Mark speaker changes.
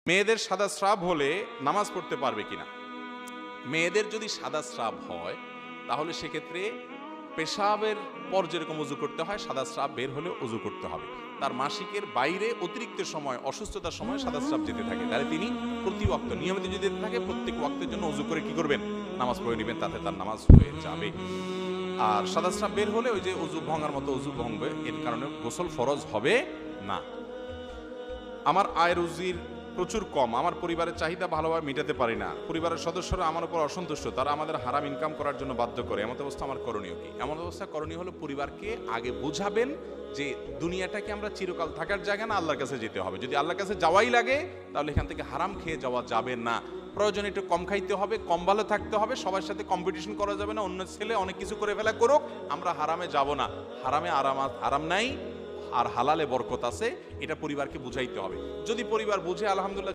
Speaker 1: মেয়েদের সাদা স্রাব হলে নামাজ পড়তে পারবে কিনা? মেয়েদের যদি সাদা স্রাব হয় তাহলে সেক্ষেত্রে পেশাবের পর যেরকম উজু করতে হয়, সাদা স্রাব বের হলে উজু করতে হবে। তার মাসিকের বাইরে অতিরিক্ত সময়, অসুস্থতার সময় সাদা স্রাব যেতে থাকে, তাহলে তিনি প্রতি ওয়াক্ত নিয়মিত যদি যেতে থাকে, প্রত্যেক ওয়াক্তের জন্য উজু করে কি করবেন? নামাজ পড়ে নেবেন, তাতে তার নামাজ হয়ে যাবে। আর সাদা স্রাব বের হলে ওই যে উজু ভাঙার মতো উজু ভাঙবে, এর কারণে গোসল ফরজ হবে না। আমার আয় রুজির প্রচুর কম, আমার পরিবারের চাহিদা ভালোভাবে মেটাতে পারি না, পরিবারের সদস্যরা আমার উপর অসন্তুষ্ট, তারা আমাদের হারাম ইনকাম করার জন্য বাধ্য করে, এমন অবস্থা আমার করণীয় কি? এমন অবস্থা করণীয় হলো পরিবারকে আগে বুঝাবেন যে দুনিয়াটাকে আমরা চিরকাল থাকার জায়গা না, আল্লাহর কাছে যেতে হবে। যদি আল্লাহর কাছে যাওয়াই লাগে তাহলে এখান থেকে হারাম খেয়ে যাওয়া যাবে না। প্রয়োজনে একটু কম খাইতে হবে, কম ভালো থাকতে হবে, সবার সাথে কম্পিটিশন করা যাবে না। অন্য ছেলে অনেক কিছু করে ফেলা করুক, আমরা হারামে যাব না। হারামে আরাম নাই, আর হালালে বরকত আছে, এটা পরিবারকে বুঝাইতে হবে। যদি পরিবার বুঝে, আলহামদুলিল্লাহ।